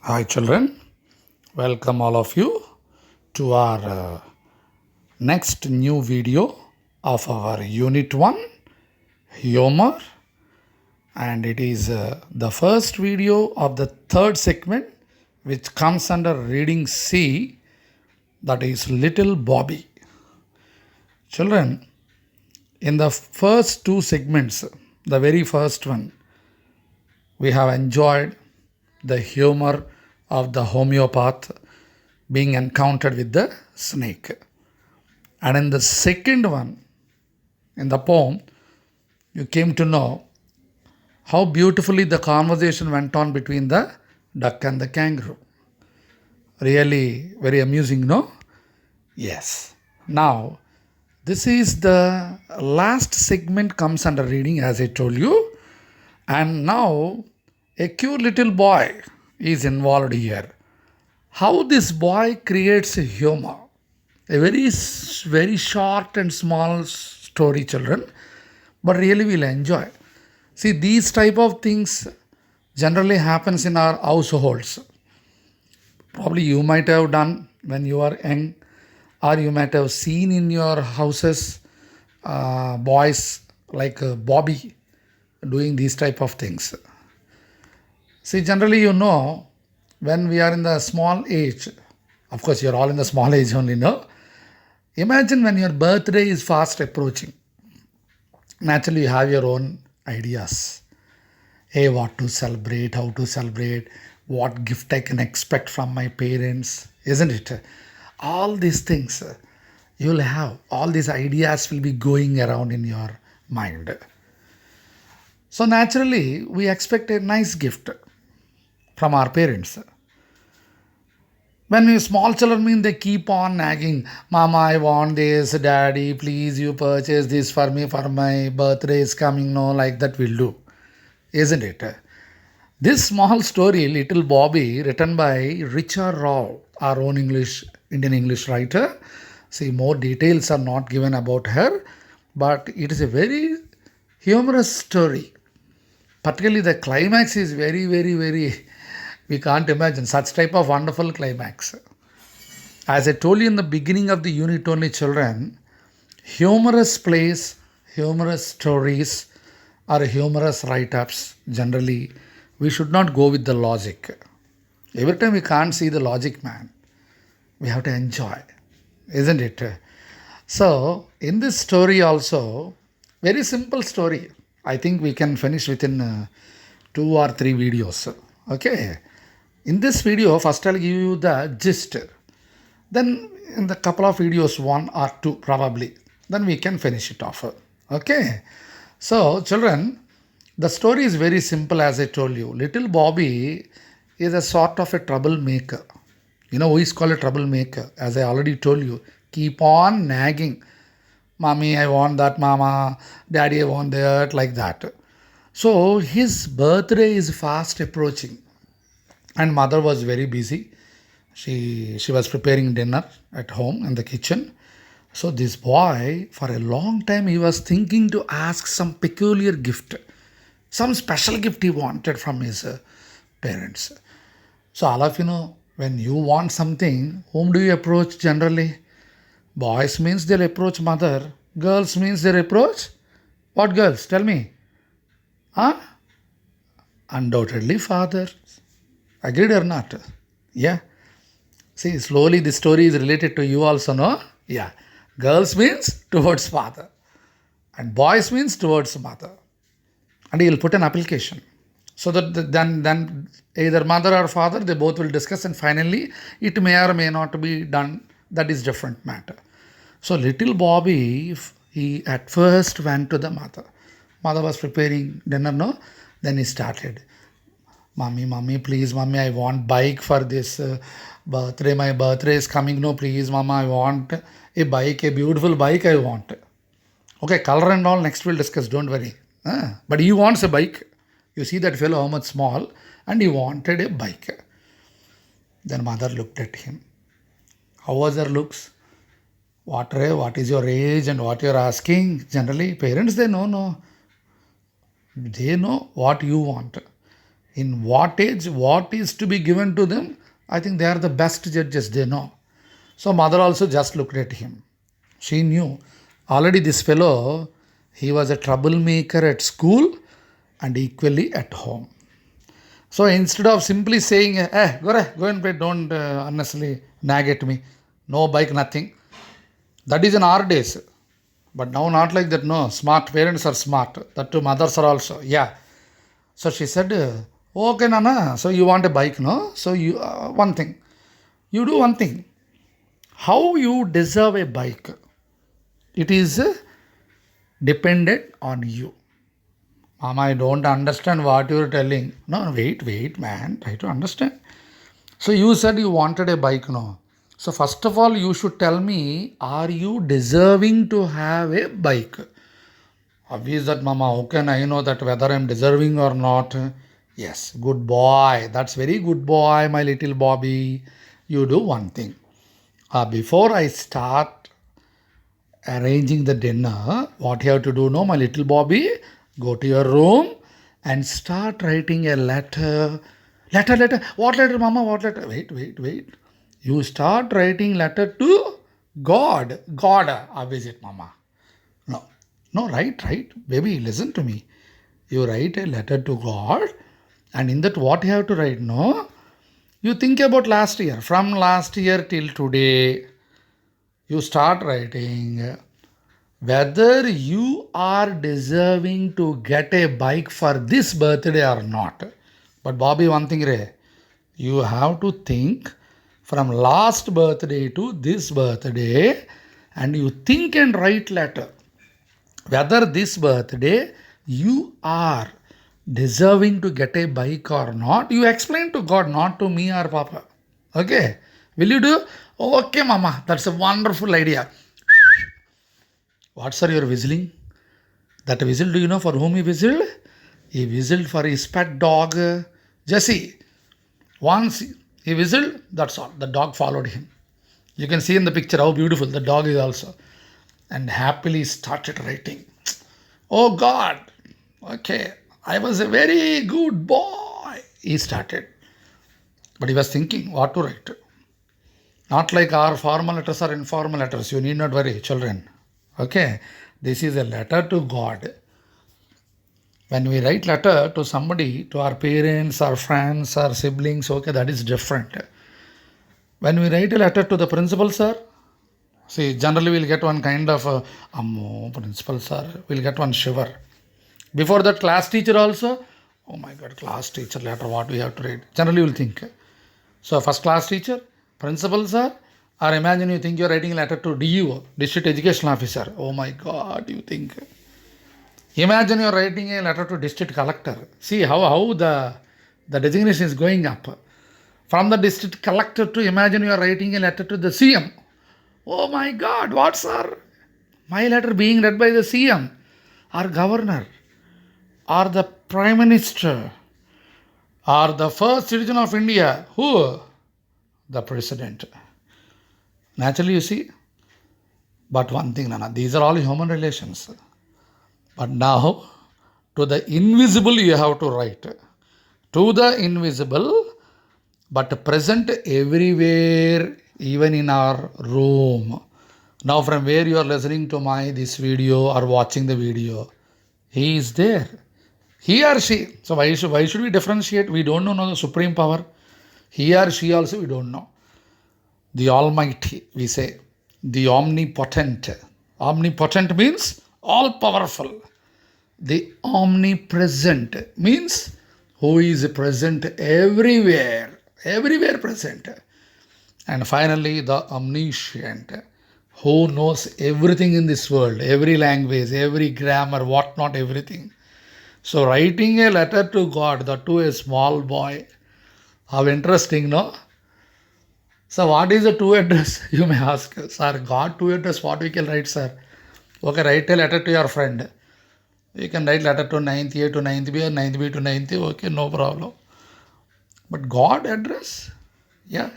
Hi, children. Welcome all of you to our next new video of our Unit 1 Humor. And it is the first video of the third segment, which comes under Reading C, that is Little Bobby. Children, in the first two segments, the very first one, we have enjoyed the humor of the homeopath being encountered with the snake. And in the second one, in the poem, you came to know how beautifully the conversation went on between the duck and the kangaroo. Really very amusing, no? Yes. Now, this is the last segment comes under reading, as I told you. And now, a cute little boy is involved here. How this boy creates humor. A very short and small story, children, but really will enjoy. See, these type of things generally happens in our households. Probably you might have done when you are young, or you might have seen in your houses boys like Bobby doing these type of things. See, generally, when we are in the small age, of course, you're all in the small age only, no? Imagine when your birthday is fast approaching. Naturally, you have your own ideas. Hey, what to celebrate, how to celebrate, what gift I can expect from my parents, isn't it? All these things you'll have, all these ideas will be going around in your mind. So, naturally, we expect a nice gift from our parents. When we small children mean they keep on nagging, Mama, I want this, Daddy, please you purchase this for me for my birthday is coming, no, like that we'll do. Isn't it? This small story, Little Bobby, written by Richard Rao, our own Indian English writer. See, more details are not given about her, but it is a very humorous story. Particularly the climax is very, we can't imagine such type of wonderful climax. As I told you in the beginning of the unit only, children, humorous plays, humorous stories, or humorous write-ups, generally, we should not go with the logic. Every time we can't see the logic, man, we have to enjoy, isn't it? So, in this story also, very simple story. I think we can finish within 2 or 3 videos. Okay. In this video, first I'll give you the gist. Then in the couple of videos, 1 or 2 probably, then we can finish it off. Okay. So, children, the story is very simple as I told you. Little Bobby is a sort of a troublemaker. You know who is called a troublemaker? As I already told you, keep on nagging. Mommy, I want that, Mama. Daddy, I want that, like that. So his birthday is fast approaching, and mother was very busy. She was preparing dinner at home in the kitchen. So this boy, for a long time, he was thinking to ask some peculiar gift, some special gift he wanted from his parents. So all of you know, when you want something, whom do you approach generally? Boys means they'll approach mother. Girls means they'll approach what girls? Tell me. Huh? Undoubtedly father. Agreed or not? Yeah. See, slowly the story is related to you also, no? Yeah. Girls means towards father. And boys means towards mother. And he'll put an application. So that then either mother or father, they both will discuss, and finally it may or may not be done. That is different matter. So little Bobby, he at first went to the mother. Mother was preparing dinner, no? Then he started. Mommy, please, mommy, I want bike for this birthday. My birthday is coming. No, please, mama, I want a bike, a beautiful bike I want. Okay, color and all next we'll discuss, don't worry. But he wants a bike. You see that fellow how much small, and he wanted a bike. Then mother looked at him. How was her looks? What is your age and what you're asking? Generally, parents, they know, no. They know what you want. In what age, what is to be given to them, I think they are the best judges, they know. So mother also just looked at him. She knew already this fellow, he was a troublemaker at school and equally at home. So instead of simply saying, go and play, don't unnecessarily nag at me, no bike, nothing. That is in our days. But now not like that, no. Smart parents are smart. That too, mothers are also. Yeah. So she said, okay, Nana, so you want a bike, no? So you, one thing. You do one thing. How you deserve a bike, it is dependent on you. Mama, I don't understand what you are telling. No, wait, man. Try to understand. So you said you wanted a bike, no? So first of all, you should tell me, are you deserving to have a bike? Obvious that, Mama, how can I know that whether I'm deserving or not? Yes, good boy. That's very good boy, my little Bobby. You do one thing. Before I start arranging the dinner, what you have to do now, my little Bobby, go to your room and start writing a letter. Letter. What letter, Mama? What letter? Wait. You start writing letter to God. God, visit, Mama. No, no, right. Baby, listen to me. You write a letter to God, and in that, what you have to write? No, you think about last year. From last year till today, you start writing whether you are deserving to get a bike for this birthday or not. But Bobby, one thing, you have to think from last birthday to this birthday, and you think and write letter whether this birthday you are deserving to get a bike or not. You explain to God, not to me or Papa. Okay, will you do? Okay, Mama, that's a wonderful idea. What, sir, you're whistling? That whistle, do you know for whom he whistled? He whistled for his pet dog, Jesse. Once he whistled, that's all. The dog followed him. You can see in the picture how beautiful the dog is also. And happily started writing. Oh God, okay, I was a very good boy. He started. But he was thinking what to write. Not like our formal letters or informal letters. You need not worry, children. Okay, this is a letter to God. When we write letter to somebody, to our parents, our friends, our siblings, okay, that is different. When we write a letter to the principal, sir, see, generally we'll get one kind of, principal, sir, we'll get one shiver. Before that, class teacher also, oh my God, class teacher letter, what we have to write. Generally, you'll think. So, first class teacher, principal, sir, or imagine you think you're writing a letter to DUO, District Education Officer. Oh my God, you think. Imagine you're writing a letter to district collector. See how the designation is going up. From the district collector to imagine you are writing a letter to the CM. Oh my God, what, sir? My letter being read by the CM or governor or the prime minister or the first citizen of India. Who? The president. Naturally, you see. But one thing, Nana, these are all human relations. But now, to the invisible, you have to write. To the invisible, but present everywhere, even in our room. Now, from where you are listening to this video or watching the video, he is there. He or she. So why should we differentiate? We don't know the supreme power. He or she also we don't know. The Almighty, we say. The omnipotent. Omnipotent means all powerful. The omnipresent means who is present everywhere. Everywhere present. And finally, the omniscient, who knows everything in this world, every language, every grammar, what not, everything. So writing a letter to God, that to a small boy, how interesting, no? So what is the to address? You may ask, sir, God to address, what we can write, sir? Okay, write a letter to your friend. You can write letter to 9th A to 9th B or 9th B to 9th A, okay, no problem. But God address? Yeah.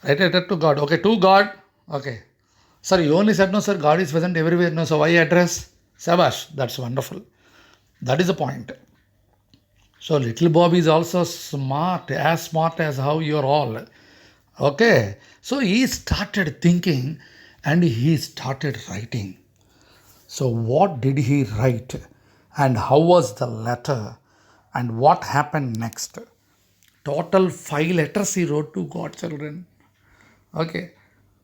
Write a letter to God. Okay, to God. Okay. Sir, you only said no, sir, God is present everywhere. No, so why address? Sabash, that's wonderful. That is the point. So little Bobby is also smart, as smart as how you're all. Okay. So he started thinking and he started writing. So what did he write? And how was the letter? And what happened next? Total 5 letters he wrote to God, children. Okay.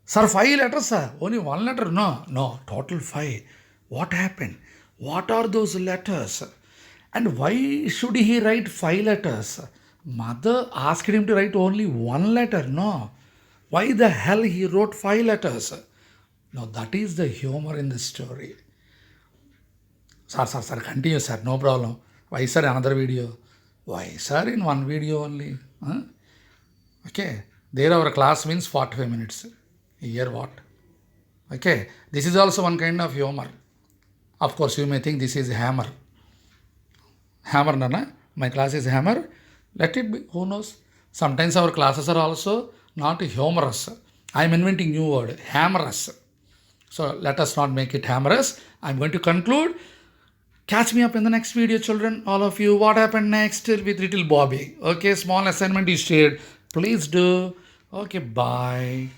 Sir, 5 letters, sir. Only one letter? No, no, total five. What happened? What are those letters? And why should he write 5 letters? Mother asked him to write only one letter. No. Why the hell he wrote 5 letters? Now that is the humor in the story. Sir, continue, sir. No problem. Why, sir, another video? Why, sir, in one video only? Huh? Okay. There our class means 45 minutes. Here what? Okay. This is also one kind of humor. Of course, you may think this is hammer. Hammer, Nana. My class is hammer. Let it be. Who knows? Sometimes our classes are also not humorous. I am inventing new word. Hammerous. So let us not make it hammerous. I'm going to conclude. Catch me up in the next video, children. All of you. What happened next with little Bobby? Okay, small assignment is shared. Please do. Okay, bye.